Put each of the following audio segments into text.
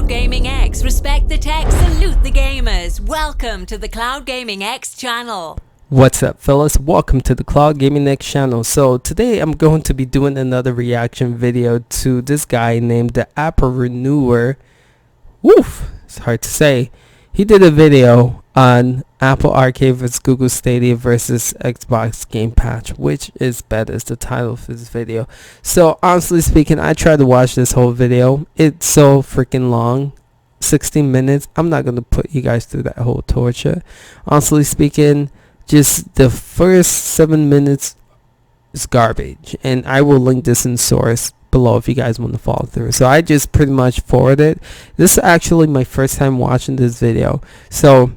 Cloud Gaming X. Respect the tech, salute the gamers. Welcome to the Cloud Gaming X channel. What's up, fellas? Welcome to the Cloud Gaming X channel. So today I'm going to be doing another reaction video to this guy named the Apptrepreneur. Woof, it's hard to say. He did a video on Apple Arcade vs Google Stadia versus Xbox Game Pass, which is better is the title of this video. So honestly speaking, I tried to watch this whole video. It's so freaking long, 16 minutes. I'm not going to put you guys through that whole torture. Honestly speaking, just the first 7 minutes is garbage, and I will link this in source below if you guys want to follow through. So I just pretty much forwarded. This is actually my first time watching this video, so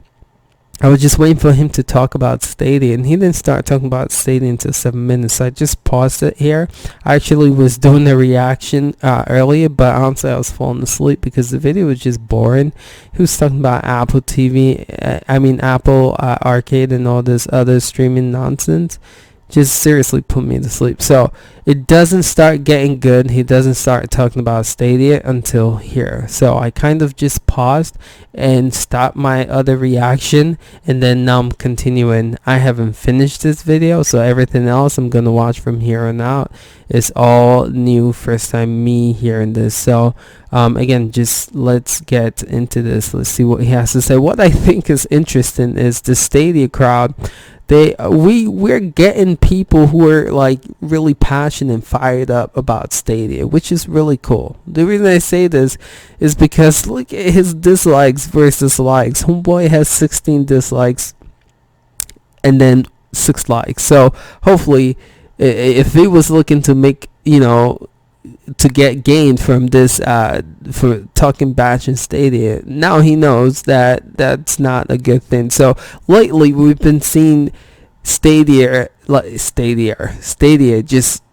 I was just waiting for him to talk about Stadia, and he didn't start talking about Stadia until 7 minutes, so I just paused it here. I actually was doing the reaction earlier, but honestly I was falling asleep because the video was just boring. He was talking about Apple TV, Apple Arcade and all this other streaming nonsense. Just seriously put me to sleep. So it doesn't start getting good. He doesn't start talking about Stadia until here. So I kind of just paused and stopped my other reaction, and then now I'm continuing. I haven't finished this video, so everything else I'm gonna watch from here on out is all new. First time me hearing this. So again, just let's get into this. Let's see what he has to say. What I think is interesting is the Stadia crowd. We're getting people who are like really passionate and fired up about Stadia, which is really cool. The reason I say this is because look at his dislikes versus likes. Homeboy has 16 dislikes and then 6 likes. So hopefully, if he was looking to make, to get gained from this for talking bash and Stadia, now he knows that that's not a good thing. So lately we've been seeing Stadia just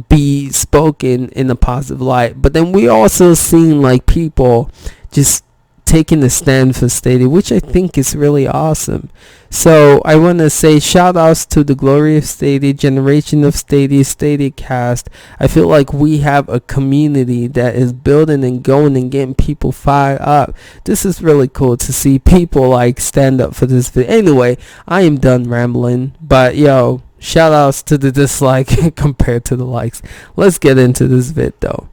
be spoken in a positive light, but then we also seen like people just taking a stand for Stadia, which I think is really awesome. So I want to say shout outs to the glory of Stadia, generation of Stadia, Stadia cast. I feel like we have a community that is building and going and getting people fired up. This is really cool to see people like stand up for this video. Anyway, I am done rambling, but yo, shout outs to the dislike compared to the likes. Let's get into this vid though.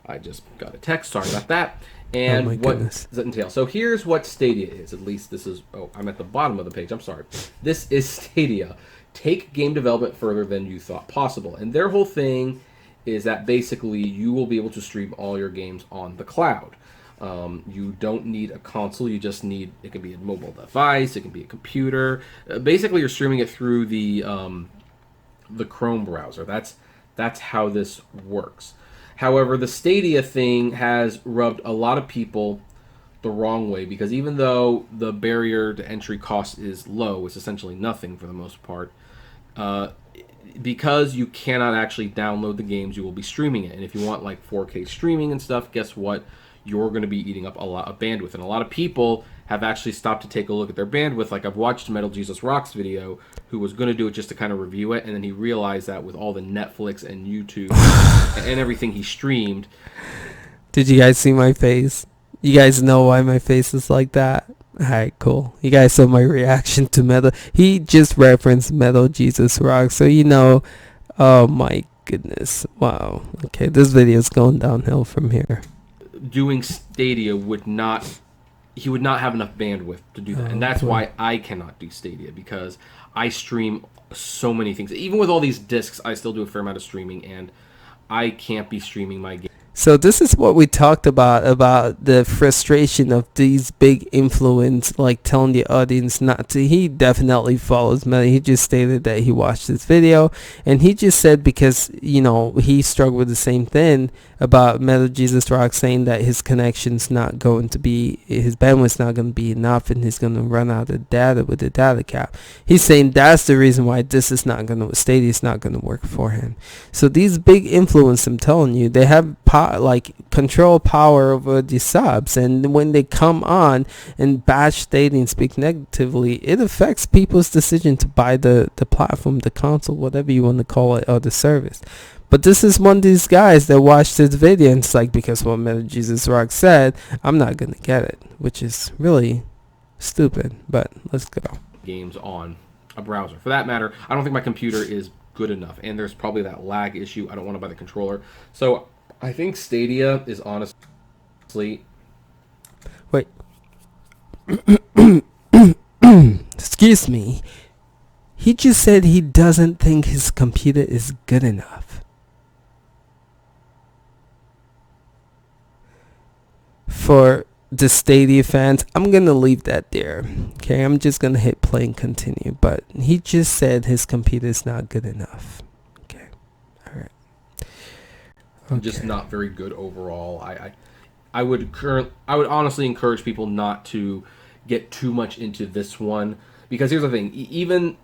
I just got a text, sorry about that. And what does it entail? So here's what Stadia is. At least this is, I'm at the bottom of the page, I'm sorry. This is Stadia. Take game development further than you thought possible. And their whole thing is that basically you will be able to stream all your games on the cloud. You don't need a console, you just need, it can be a mobile device, it can be a computer. Basically you're streaming it through the Chrome browser. That's how this works. However, the Stadia thing has rubbed a lot of people the wrong way, because even though the barrier to entry cost is low, it's essentially nothing for the most part, because you cannot actually download the games, you will be streaming it. And if you want like 4K streaming and stuff, guess what? You're going to be eating up a lot of bandwidth. And a lot of people have actually stopped to take a look at their bandwidth. Like I've watched Metal Jesus Rock's video, who was going to do it just to kind of review it, and then he realized that with all the Netflix and YouTube and everything he streamed. Did you guys see my face? You guys know why my face is like that? Alright, cool. You guys saw my reaction to Metal. He just referenced Metal Jesus Rock, so oh my goodness. Wow. Okay, this video is going downhill from here. Doing Stadia would not have enough bandwidth to do that. And that's why I cannot do Stadia, because I stream so many things. Even with all these discs, I still do a fair amount of streaming, and I can't be streaming my game. So this is what we talked about the frustration of these big influence, like telling the audience not to. He definitely follows Meta. He just stated that he watched this video, and he just said because, he struggled with the same thing about Metal Jesus Rock, saying that his connection's not going to be, his bandwidth's not going to be enough, and he's going to run out of data with the data cap. He's saying that's the reason why Stadia's not going to work for him. So these big influence, I'm telling you, they have control power over the subs, and when they come on and bash Stadia and speak negatively, it affects people's decision to buy the platform, the console, whatever you want to call it, or the service. But this is one of these guys that watched this video and it's like, because what Metal Jesus Rock said, I'm not going to get it, which is really stupid. But let's go. Games on a browser. For that matter, I don't think my computer is good enough, and there's probably that lag issue. I don't want to buy the controller. So I think Stadia is honestly... Wait. Excuse me. He just said he doesn't think his computer is good enough. For the Stadia fans, I'm going to leave that there. Okay, I'm just going to hit play and continue. But he just said his computer is not good enough. Okay. All right. Okay. Just not very good overall. I would honestly encourage people not to get too much into this one, because here's the thing. And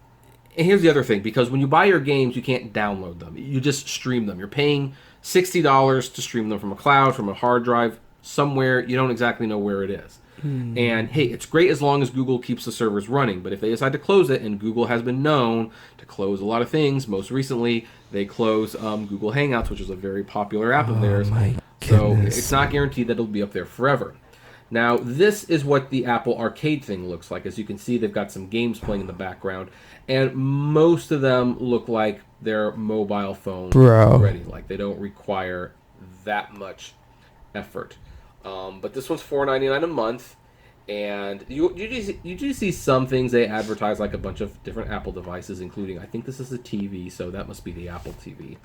here's the other thing, because when you buy your games, you can't download them. You just stream them. You're paying $60 to stream them from a cloud, from a hard drive, somewhere. You don't exactly know where it is. And hey, it's great as long as Google keeps the servers running. But if they decide to close it, and Google has been known to close a lot of things, most recently they closed Google Hangouts, which is a very popular app of theirs. So it's not guaranteed that it'll be up there forever. Now, this is what the Apple Arcade thing looks like. As you can see, they've got some games playing in the background, and most of them look like they're mobile phone ready. Like they don't require that much effort. But this one's $4.99 a month, and you do see some things they advertise, like a bunch of different Apple devices, including, I think this is a TV, so that must be the Apple TV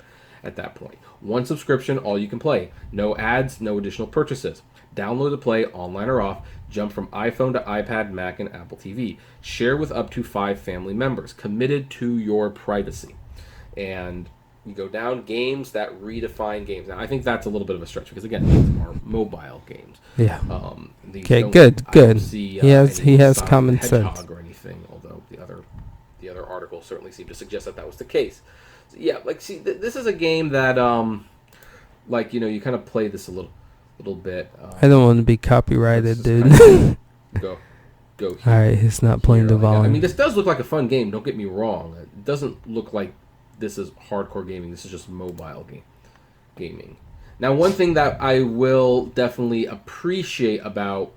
at that point. One subscription, all you can play. No ads, no additional purchases. Download to play, online or off. Jump from iPhone to iPad, Mac, and Apple TV. Share with up to 5 family members. Committed to your privacy. And you go down, games that redefine games. Now, I think that's a little bit of a stretch, because, again, these are mobile games. Yeah. Okay, good. See, he has common sense. Or anything, although the other article certainly seemed to suggest that was the case. So, yeah, like, see, this is a game that, like, you know, you kind of play this a little bit. I don't want to be copyrighted, dude. Go here. All right, he's not playing the volume. I mean, this does look like a fun game. Don't get me wrong. It doesn't look like this is hardcore gaming. This is just mobile gaming. Now, one thing that I will definitely appreciate about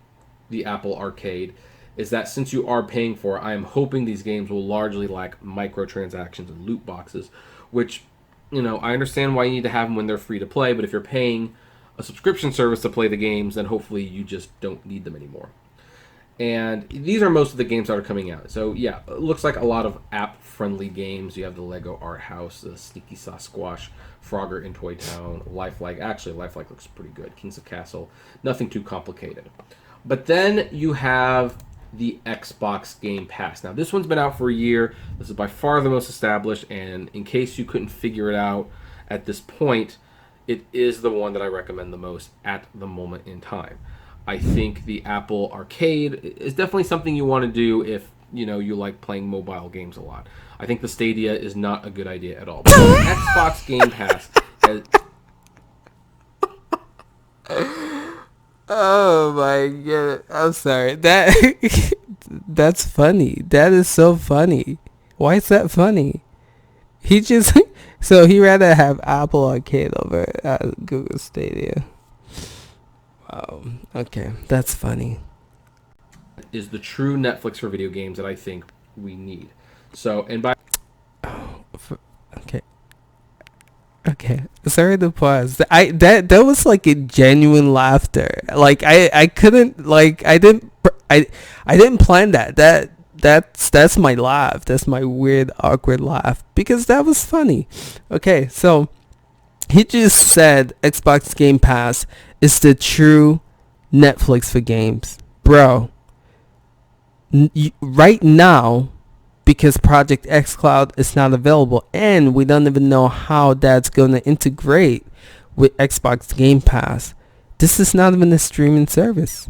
the Apple Arcade is that since you are paying for it, I am hoping these games will largely lack microtransactions and loot boxes, which, you know, I understand why you need to have them when they're free to play, but if you're paying a subscription service to play the games, then hopefully you just don't need them anymore. And these are most of the games that are coming out. So yeah, it looks like a lot of app-friendly games. You have the Lego Art House, the Sneaky Sasquatch, Frogger in Toy Town, Lifelike. Actually, Lifelike looks pretty good. Kings of Castle. Nothing too complicated. But then you have the Xbox Game Pass. Now, this one's been out for a year. This is by far the most established, and in case you couldn't figure it out at this point, it is the one that I recommend the most at the moment in time. I think the Apple Arcade is definitely something you want to do if, you know, you like playing mobile games a lot. I think the Stadia is not a good idea at all. But the Xbox Game Pass has... Oh my god! I'm sorry. That's funny. That is so funny. Why is that funny? He just so he rather have Apple Arcade over Google Stadia. Wow. Okay, that's funny. Is the true Netflix for video games that I think we need. So, and by okay. Sorry to pause. That was like a genuine laughter. Like I couldn't, like I didn't plan that. That's my laugh. That's my weird, awkward laugh, because that was funny. Okay, so he just said Xbox Game Pass is the true Netflix for games. Bro, right now, because Project xCloud is not available, and we don't even know how that's going to integrate with Xbox Game Pass, this is not even a streaming service.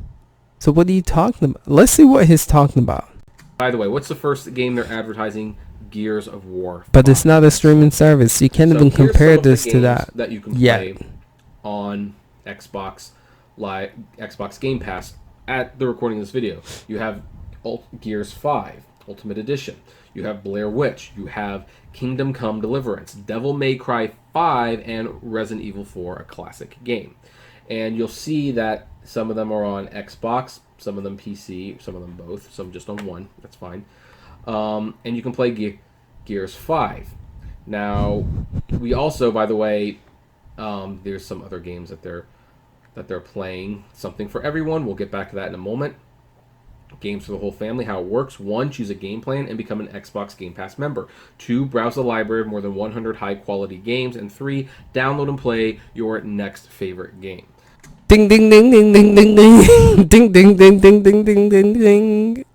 So what are you talking about? Let's see what he's talking about. By the way, what's the first game they're advertising? Gears of War 5. But it's not a streaming service. You can't even compare this to that. That you can play on Xbox Live, Xbox Game Pass at the recording of this video. You have Gears 5 Ultimate Edition. You have Blair Witch. You have Kingdom Come Deliverance, Devil May Cry 5, and Resident Evil 4, a classic game. And you'll see that some of them are on Xbox, some of them PC, some of them both, some just on one. That's fine. And you can play Gears 5. Now, we also, by the way, there's some other games that they're playing. Something for everyone. We'll get back to that in a moment. Games for the whole family. How it works: 1, choose a game plan and become an Xbox Game Pass member. 2, browse the library of more than 100 high-quality games. And 3, download and play your next favorite game. Ding ding ding ding ding ding ding ding ding ding ding ding ding ding ding.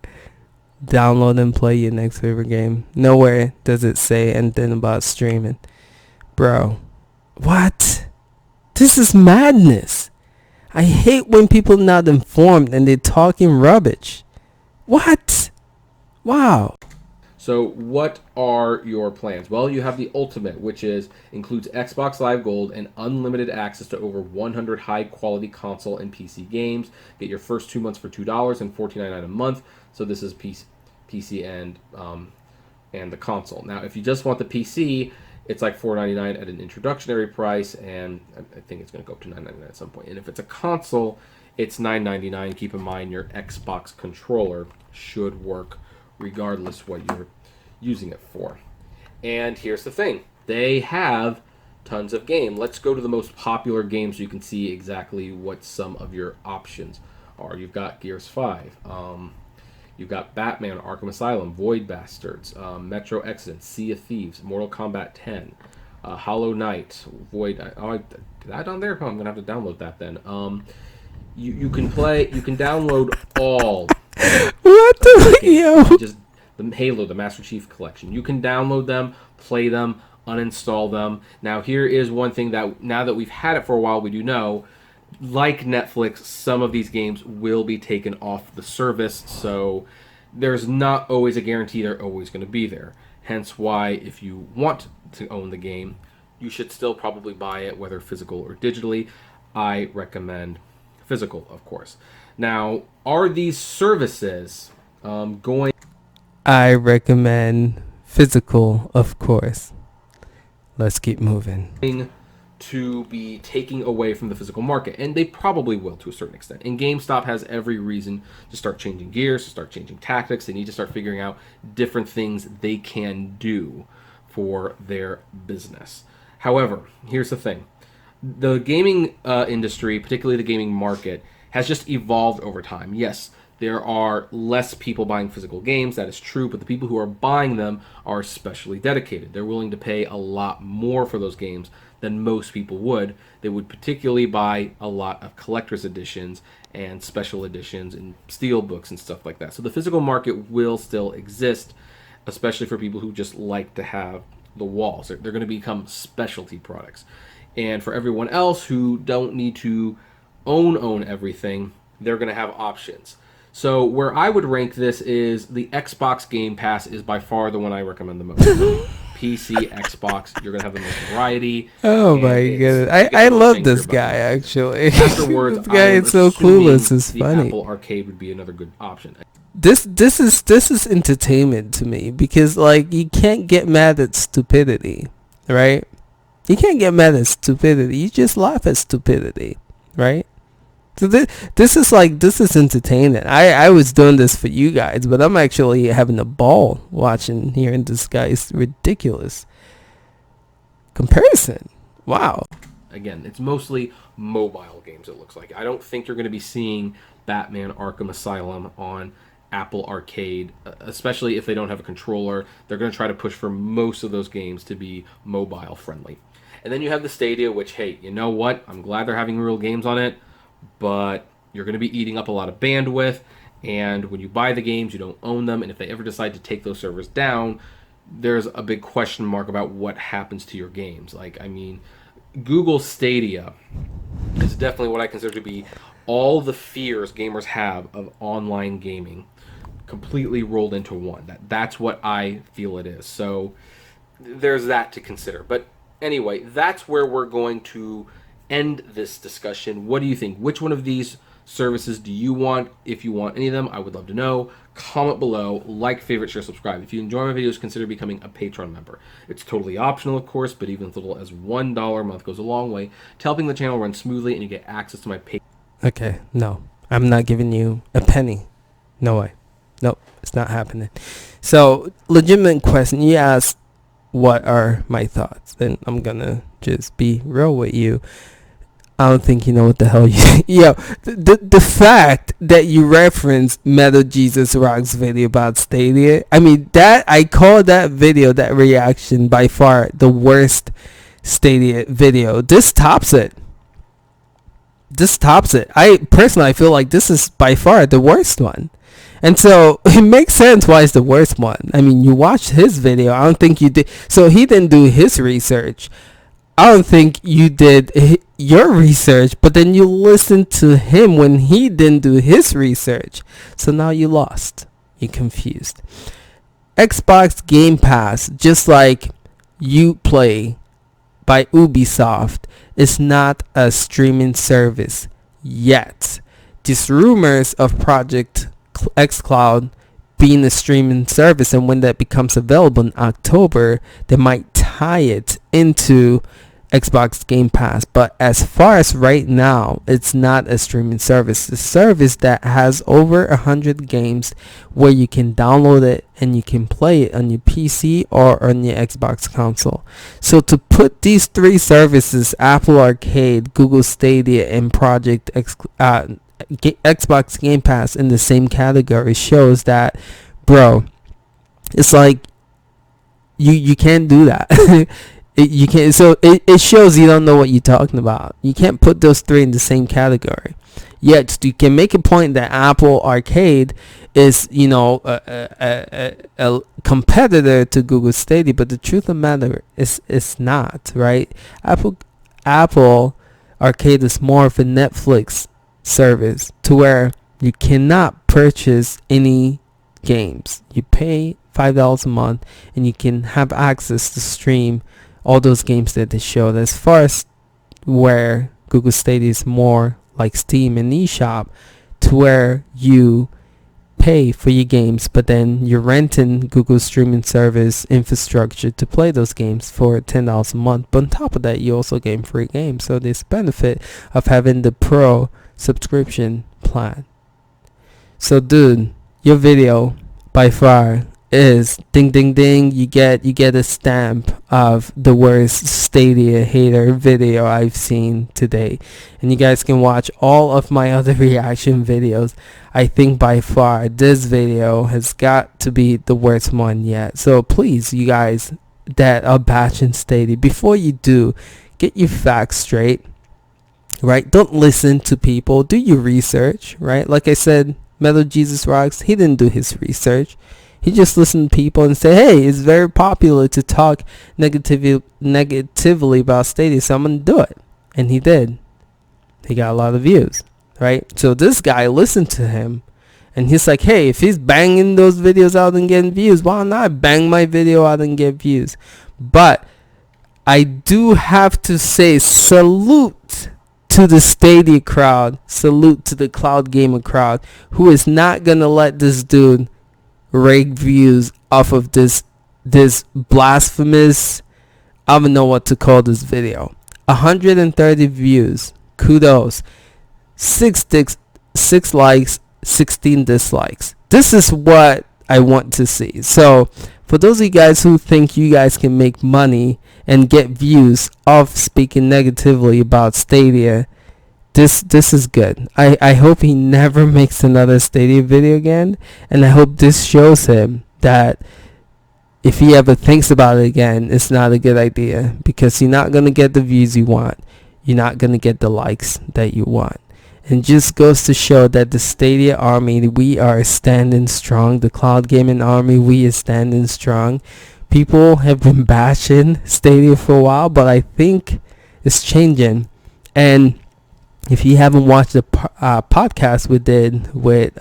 Download and play your next favorite game. Nowhere does it say anything about streaming. Bro, what? This is madness. I hate when people not informed and they're talking rubbish. What? Wow. So what are your plans? Well, you have the Ultimate, which includes Xbox Live Gold and unlimited access to over 100 high-quality console and PC games. Get your first 2 months for $2 and $14.99 a month. So this is PC and the console. Now, if you just want the PC, it's like $4.99 at an introductory price, and I think it's going to go up to $9.99 at some point. And if it's a console, it's $9.99. Keep in mind your Xbox controller should work regardless what you're using it for. And here's the thing. They have tons of game. Let's go to the most popular games so you can see exactly what some of your options are. You've got Gears 5. You've got Batman, Arkham Asylum, Void Bastards, Metro Exodus, Sea of Thieves, Mortal Kombat 10, Hollow Knight, Void... Oh, did that on there? Oh, I'm going to have to download that then. You can download all... What the yo? Just the Halo, the Master Chief Collection. You can download them, play them, uninstall them. Now, here is one thing that now that we've had it for a while, we do know. Like Netflix, some of these games will be taken off the service, so there's not always a guarantee they're always going to be there. Hence why, if you want to own the game, you should still probably buy it, whether physical or digitally. I recommend physical, of course. Now, are these services going... I recommend physical, of course. Let's keep moving. ...to be taking away from the physical market? And they probably will to a certain extent. And GameStop has every reason to start changing gears, to start changing tactics. They need to start figuring out different things they can do for their business. However, here's the thing. The gaming industry, particularly the gaming market, has just evolved over time. Yes, there are less people buying physical games, that is true, but the people who are buying them are especially dedicated. They're willing to pay a lot more for those games than most people would. They would particularly buy a lot of collector's editions and special editions and steel books and stuff like that. So the physical market will still exist, especially for people who just like to have the walls. They're going to become specialty products. And for everyone else who don't need to own everything, they're going to have options. So where I would rank this is the Xbox Game Pass is by far the one I recommend the most. PC, Xbox, you're going to have the most variety. Oh my goodness. I love this guy, actually. Afterwards, this guy is so clueless. It's funny. Apple Arcade would be another good option. This is entertainment to me, because like you can't get mad at stupidity, right? You can't get mad at stupidity. You just laugh at stupidity, right? So this is entertainment. I was doing this for you guys, but I'm actually having a ball watching, hearing this guy's ridiculous comparison. Wow. Again, it's mostly mobile games, it looks like. I don't think you're going to be seeing Batman Arkham Asylum on Apple Arcade, especially if they don't have a controller. They're going to try to push for most of those games to be mobile friendly. And then you have the Stadia, which, hey, you know what? I'm glad they're having real games on it, but you're going to be eating up a lot of bandwidth, and when you buy the games, you don't own them, and if they ever decide to take those servers down, there's a big question mark about what happens to your games. Like, I mean, Google Stadia is definitely what I consider to be all the fears gamers have of online gaming completely rolled into one. That's what I feel it is. So there's that to consider. But anyway, that's where we're going to end this discussion. What do you think? Which one of these services do you want? If you want any of them, I would love to know. Comment below, like, favorite, share, subscribe. If you enjoy my videos, consider becoming a Patreon member. It's totally optional, of course, but even as little as $1 a month goes a long way to helping the channel run smoothly, and you get access to my Patreon. Okay, no, I'm not giving you a penny. No way. Nope, it's not happening. So, legitimate question. You asked, what are my thoughts? And I'm gonna just be real with you. I don't think you know what the hell you... Yo, the fact that you referenced Metal Jesus Rock's video about Stadia, I mean, that I call that video, that reaction, by far the worst Stadia video. This tops it. This tops it. I personally feel like this is by far the worst one. And so it makes sense why it's the worst one. I mean, you watched his video. I don't think you did. So he didn't do his research. I don't think you did your research, but then you listened to him when he didn't do his research. So now you lost. You're confused. Xbox Game Pass, just like Uplay by Ubisoft, is not a streaming service yet. Just rumors of Project xCloud being a streaming service, and when that becomes available in October, they might tie it into Xbox Game Pass. But as far as right now, it's not a streaming service. It's a service that has over 100 games where you can download it and you can play it on your PC or on your Xbox console. So to put these three services, Apple Arcade, Google Stadia, and Xbox Game Pass, in the same category, shows that, bro, it's like you can't do that. You can't. So it shows you don't know what you're talking about. You can't put those three in the same category. Yet you can make a point that Apple Arcade is, you know, a competitor to Google Stadia, but the truth of the matter is it's not, right? Apple Arcade is more of a Netflix service, to where you cannot purchase any games. You pay $5 a month and you can have access to stream all those games that they showed. As far as where Google Stadia is more like Steam and eShop, to where you pay for your games, but then you're renting Google streaming service infrastructure to play those games for $10 a month. But on top of that, you also get free games. So there's benefit of having the pro subscription plan. So dude, your video by far is ding ding ding. You get a stamp of the worst Stadia hater video I've seen today. And you guys can watch all of my other reaction videos. I think by far this video has got to be the worst one yet. So please, you guys that are bashing Stadia, before you do, get your facts straight, right? Don't listen to people. Do your research, right? Like I said, Metal Jesus Rocks, he didn't do his research. He just listened to people and said, hey, it's very popular to talk negatively about Stadia, so I'm going to do it. And he did. He got a lot of views, right? So this guy listened to him, and he's like, hey, if he's banging those videos out and getting views, why not bang my video out and get views? But I do have to say, salute to the Stadia crowd, salute to the cloud gamer crowd, who is not going to let this dude rake views off of this blasphemous, I don't know what to call this video. 130 views, kudos. 6 likes, 16 dislikes. This is what I want to see. So for those of you guys who think you guys can make money and get views off speaking negatively about Stadia, this is good. I hope he never makes another Stadia video again, and I hope this shows him that if he ever thinks about it again, it's not a good idea, because you're not going to get the views you want. You're not going to get the likes that you want. And just goes to show that the Stadia army, we are standing strong. The cloud gaming army, we are standing strong. People have been bashing Stadia for a while, but I think it's changing. And if you haven't watched the podcast we did with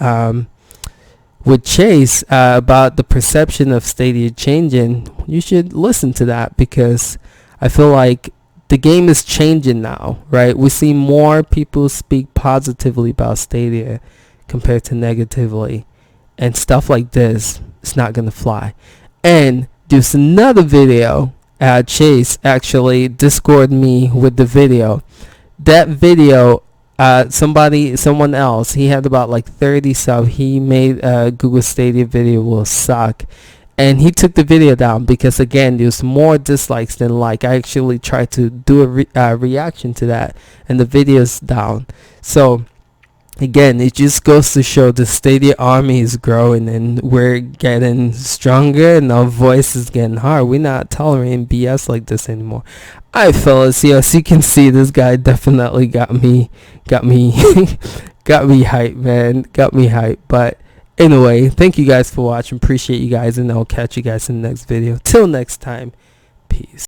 Chase about the perception of Stadia changing, you should listen to that, because I feel like the game is changing now, right? We see more people speak positively about Stadia compared to negatively, and stuff like this is not gonna fly. And there's another video. Chase actually Discord me with the video. That video, someone else, he had about like 30 subs. He made a Google Stadia video will suck, and he took the video down because, again, there's more dislikes than like. I actually tried to do a reaction to that, and the video's down. So again, it just goes to show the Stadia army is growing, and we're getting stronger, and our voice is getting hard. We're not tolerating BS like this anymore. Alright, fellas, as you can see, this guy definitely got me got me hyped, man. Got me hyped. But anyway, thank you guys for watching. Appreciate you guys, and I'll catch you guys in the next video. Till next time, peace.